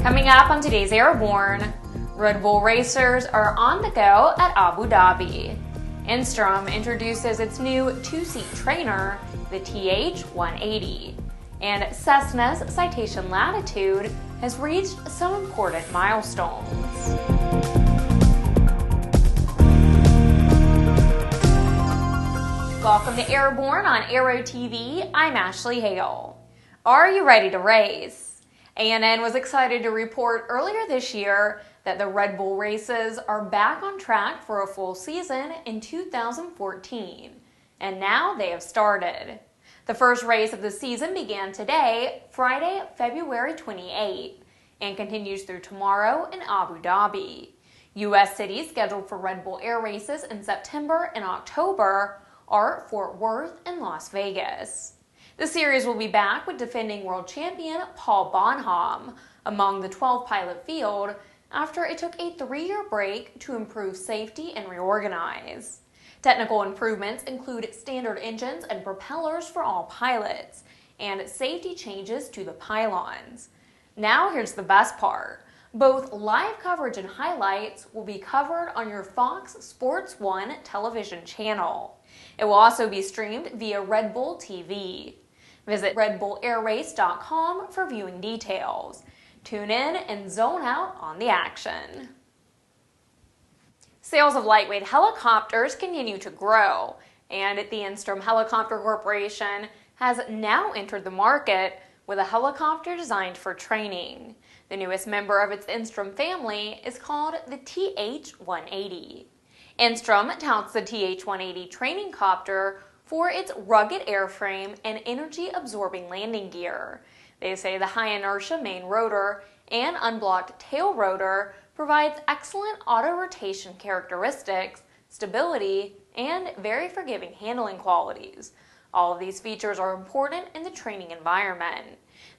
Coming up on today's Airborne, Red Bull racers are on the go at Abu Dhabi. Enstrom introduces its new two-seat trainer, the TH-180. And Cessna's Citation Latitude has reached some important milestones. Welcome to Airborne on Aero-TV. I'm Ashley Hale. Are you ready to race? ANN was excited to report earlier this year that the Red Bull races are back on track for a full season in 2014. And now they have started. The first race of the season began today, Friday, February 28, and continues through tomorrow in Abu Dhabi. U.S. cities scheduled for Red Bull Air races in September and October are Fort Worth and Las Vegas. The series will be back with defending world champion Paul Bonhomme among the 12-pilot field after it took a 3-year break to improve safety and reorganize. Technical improvements include standard engines and propellers for all pilots, and safety changes to the pylons. Now here's the best part. Both live coverage and highlights will be covered on your Fox Sports 1 television channel. It will also be streamed via Red Bull TV. Visit redbullairrace.com for viewing details. Tune in and zone out on the action. Sales of lightweight helicopters continue to grow, and the Enstrom Helicopter Corporation has now entered the market with a helicopter designed for training. The newest member of its Enstrom family is called the TH-180. Enstrom touts the TH-180 training copter for its rugged airframe and energy-absorbing landing gear. They say the high-inertia main rotor and unblocked tail rotor provides excellent auto-rotation characteristics, stability, and very forgiving handling qualities. All of these features are important in the training environment.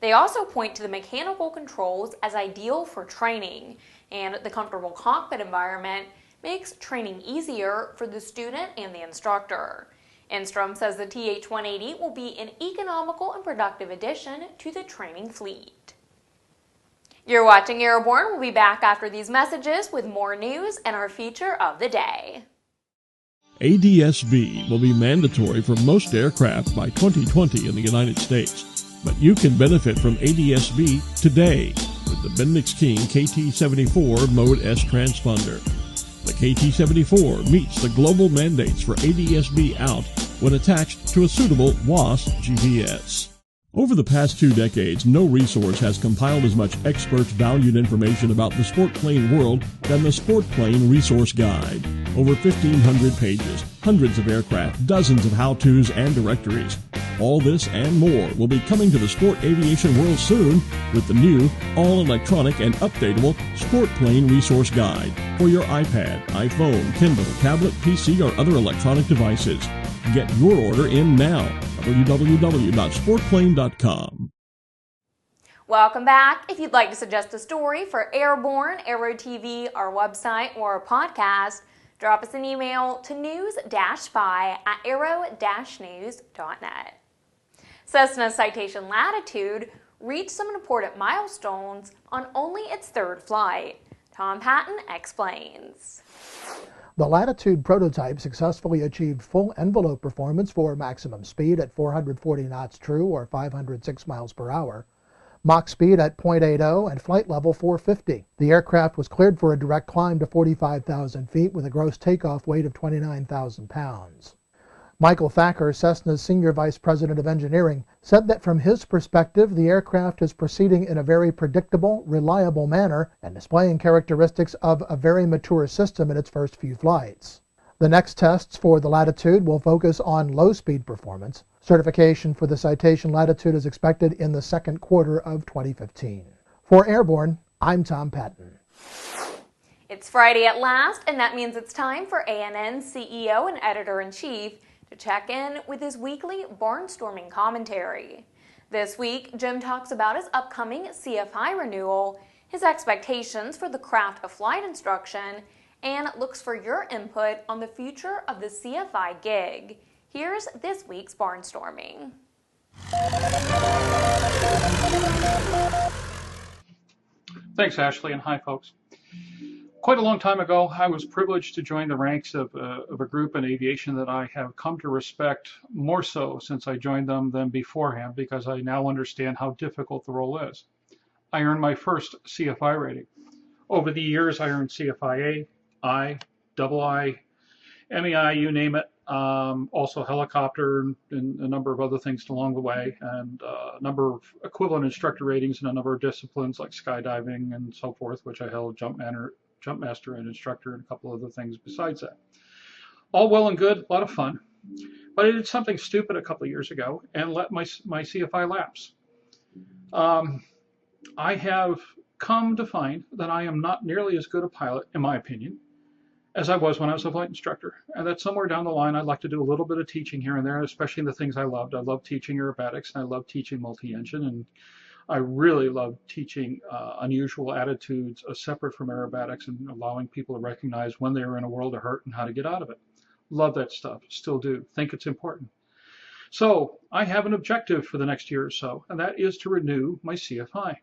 They also point to the mechanical controls as ideal for training, and the comfortable cockpit environment makes training easier for the student and the instructor. Enstrom says the TH-180 will be an economical and productive addition to the training fleet. You're watching Airborne. We'll be back after these messages with more news and our feature of the day. ADS-B will be mandatory for most aircraft by 2020 in the United States, but you can benefit from ADS-B today with the Bendix King KT-74 Mode S transponder. The KT-74 meets the global mandates for ADS-B out when attached to a suitable WAAS GPS. Over the past 2 decades, no resource has compiled as much expert-valued information about the sport plane world than the Sport Plane Resource Guide. Over 1,500 pages, hundreds of aircraft, dozens of how-tos and directories. All this and more will be coming to the sport aviation world soon with the new, all-electronic and updatable Sport Plane Resource Guide for your iPad, iPhone, Kindle, tablet, PC, or other electronic devices. Get your order in now. www.sportplane.com. Welcome back. If you'd like to suggest a story for Airborne, Aero-TV, our website, or our podcast, drop us an email to news-spy@aero-news.net. Cessna's Citation Latitude reached some important milestones on only its 3rd flight. Tom Patton explains. The Latitude prototype successfully achieved full envelope performance for maximum speed at 440 knots true or 506 miles per hour, Mach speed at 0.80 and flight level 450. The aircraft was cleared for a direct climb to 45,000 feet with a gross takeoff weight of 29,000 pounds. Michael Thacker, Cessna's Senior Vice President of Engineering, said that from his perspective, the aircraft is proceeding in a very predictable, reliable manner and displaying characteristics of a very mature system in its first few flights. The next tests for the Latitude will focus on low-speed performance. Certification for the Citation Latitude is expected in the 2nd quarter of 2015. For Airborne, I'm Tom Patton. It's Friday at last, and that means it's time for ANN's CEO and Editor-in-Chief to check in with his weekly Barnstorming commentary. This week, Jim talks about his upcoming CFI renewal, his expectations for the craft of flight instruction, and looks for your input on the future of the CFI gig. Here's this week's Barnstorming. Thanks, Ashley, and hi, folks. Quite a long time ago, I was privileged to join the ranks of a group in aviation that I have come to respect more so since I joined them than beforehand, because I now understand how difficult the role is. I earned my first CFI rating. Over the years, I earned CFI A, I, II, MEI, you name it, also helicopter and a number of other things along the way, and a number of equivalent instructor ratings in a number of disciplines like skydiving and so forth, which I held jump master and instructor and a couple other things besides that. All well and good, a lot of fun, but I did something stupid a couple of years ago and let my CFI lapse. I have come to find that I am not nearly as good a pilot, in my opinion, as I was when I was a flight instructor, and that somewhere down the line I'd like to do a little bit of teaching here and there, especially in the things I loved. I love teaching aerobatics, and I love teaching multi-engine, and I really love teaching unusual attitudes separate from aerobatics and allowing people to recognize when they're in a world of hurt and how to get out of it. Love that stuff, still do, think it's important. So I have an objective for the next year or so, and that is to renew my CFI.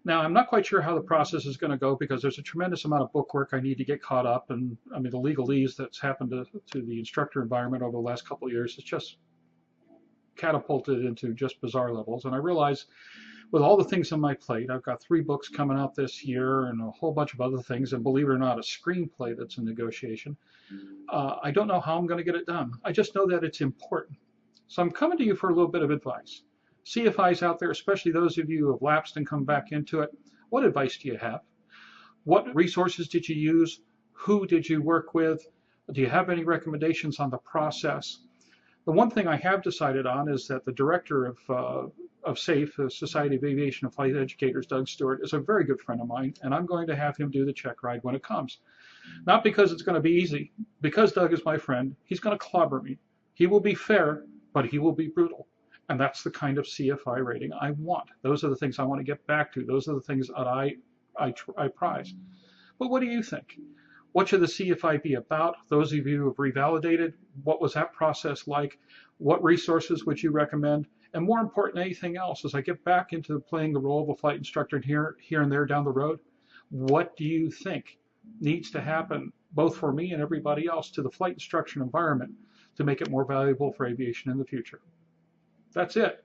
Now, I'm not quite sure how the process is going to go because there's a tremendous amount of bookwork I need to get caught up, and I mean the legalese that's happened to the instructor environment over the last couple of years is just catapulted into just bizarre levels. And I realize with all the things on my plate, I've got 3 books coming out this year and a whole bunch of other things, and believe it or not, a screenplay that's in negotiation. I don't know how I'm going to get it done. I just know that it's important. So I'm coming to you for a little bit of advice. CFIs out there, especially those of you who have lapsed and come back into it, what advice do you have? What resources did you use? Who did you work with? Do you have any recommendations on the process? The one thing I have decided on is that the director of SAFE, the Society of Aviation and Flight Educators, Doug Stewart, is a very good friend of mine, and I'm going to have him do the check ride when it comes. Not because it's going to be easy, because Doug is my friend, he's going to clobber me. He will be fair, but he will be brutal. And that's the kind of CFI rating I want. Those are the things I want to get back to. Those are the things that I prize. But what do you think? What should the CFI be about? Those of you who have revalidated, what was that process like? What resources would you recommend? And more important than anything else, as I get back into playing the role of a flight instructor here and there down the road, what do you think needs to happen, both for me and everybody else, to the flight instruction environment to make it more valuable for aviation in the future? That's it.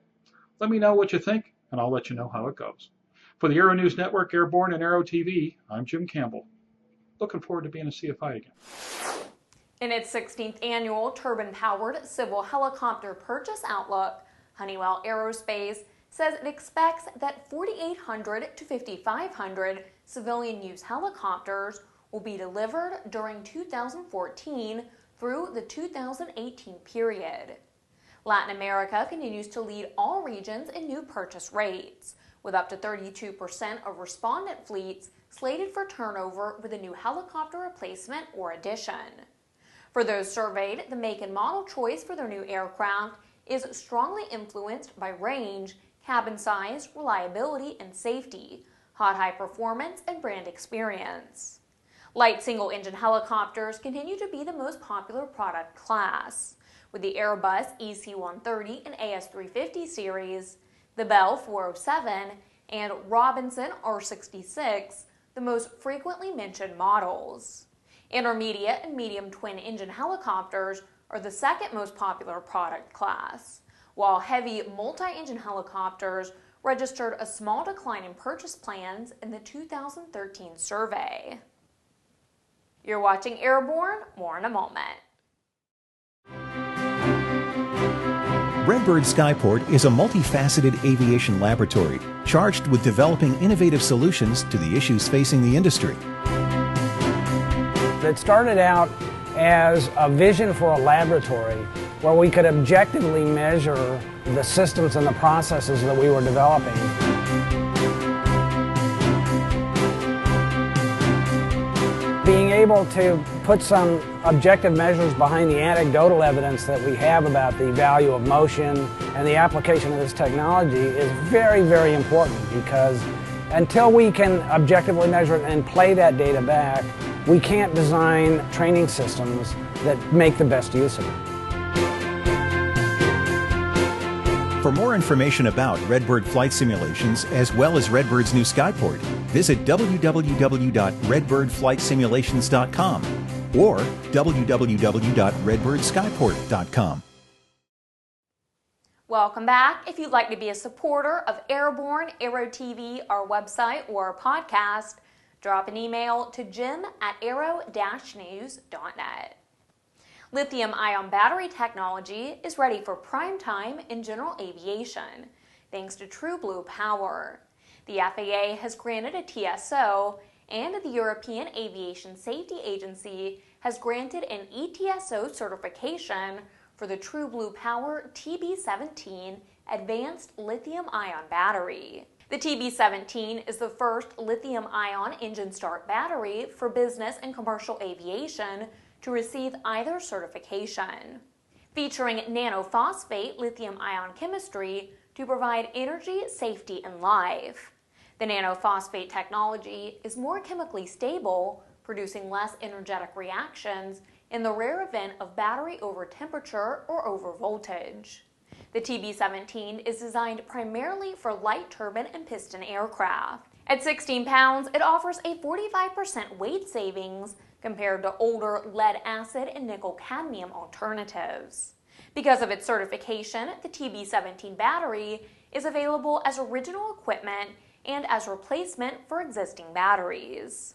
Let me know what you think, and I'll let you know how it goes. For the Aero-News Network, Airborne, and Aero-TV, I'm Jim Campbell. Looking forward to being a CFI again. In its 16th annual turbine-powered civil helicopter purchase outlook, Honeywell Aerospace says it expects that 4,800 to 5,500 civilian-use helicopters will be delivered during 2014 through the 2018 period. Latin America continues to lead all regions in new purchase rates, with up to 32% of respondent fleets slated for turnover with a new helicopter replacement or addition. For those surveyed, the make and model choice for their new aircraft is strongly influenced by range, cabin size, reliability, and safety, high performance, and brand experience. Light single-engine helicopters continue to be the most popular product class, with the Airbus EC-130 and AS-350 series, the Bell 407, and Robinson R66 the most frequently mentioned models. Intermediate and medium twin-engine helicopters are the second most popular product class, while heavy multi-engine helicopters registered a small decline in purchase plans in the 2013 survey. You're watching Airborne, more in a moment. Redbird Skyport is a multifaceted aviation laboratory charged with developing innovative solutions to the issues facing the industry. It started out as a vision for a laboratory where we could objectively measure the systems and the processes that we were developing. Being able to put some objective measures behind the anecdotal evidence that we have about the value of motion and the application of this technology is very, very important, because until we can objectively measure it and play that data back, we can't design training systems that make the best use of it. For more information about Redbird flight simulations, as well as Redbird's new Skyport, visit www.redbirdflightsimulations.com or www.redbirdskyport.com. Welcome back. If you'd like to be a supporter of Airborne, Aero-TV, our website, or our podcast, drop an email to jim@aero-news.net. Lithium-ion battery technology is ready for prime time in general aviation, thanks to True Blue Power. The FAA has granted a TSO, and the European Aviation Safety Agency has granted an ETSO certification for the True Blue Power TB17 Advanced Lithium-Ion Battery. The TB17 is the first lithium-ion engine start battery for business and commercial aviation to receive either certification. Featuring nanophosphate lithium-ion chemistry to provide energy, safety, and life. The nanophosphate technology is more chemically stable, producing less energetic reactions in the rare event of battery over temperature or over voltage. The TB17 is designed primarily for light turbine and piston aircraft. At 16 pounds, it offers a 45% weight savings compared to older lead-acid and nickel-cadmium alternatives. Because of its certification, the TB17 battery is available as original equipment and as replacement for existing batteries.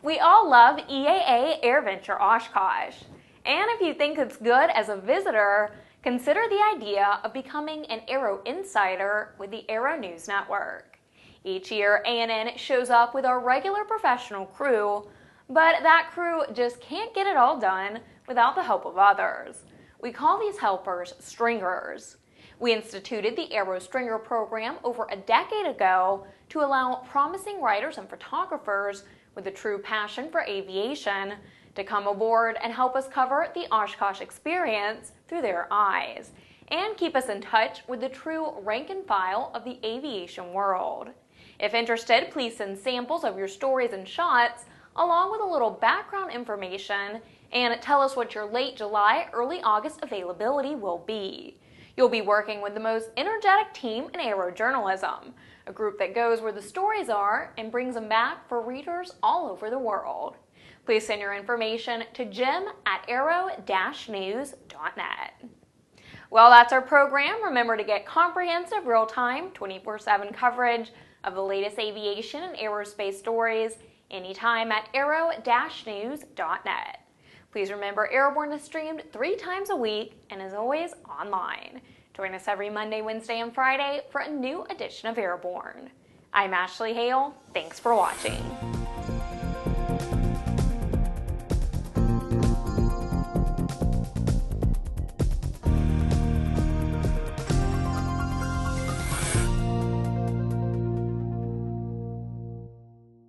We all love EAA AirVenture Oshkosh, and if you think it's good as a visitor, consider the idea of becoming an Aero Insider with the Aero-News Network. Each year, ANN shows up with our regular professional crew, but that crew just can't get it all done without the help of others. We call these helpers stringers. We instituted the Aero Stringer program over a decade ago to allow promising writers and photographers with a true passion for aviation to come aboard and help us cover the Oshkosh experience through their eyes and keep us in touch with the true rank and file of the aviation world. If interested, please send samples of your stories and shots along with a little background information and tell us what your late July, early August availability will be. You'll be working with the most energetic team in aero journalism, a group that goes where the stories are and brings them back for readers all over the world. Please send your information to jim@aero-news.net. Well, that's our program. Remember to get comprehensive, real-time, 24/7 coverage of the latest aviation and aerospace stories anytime at aero-news.net. Please remember, Airborne is streamed 3 times a week and is always online. Join us every Monday, Wednesday, and Friday for a new edition of Airborne. I'm Ashley Hale. Thanks for watching.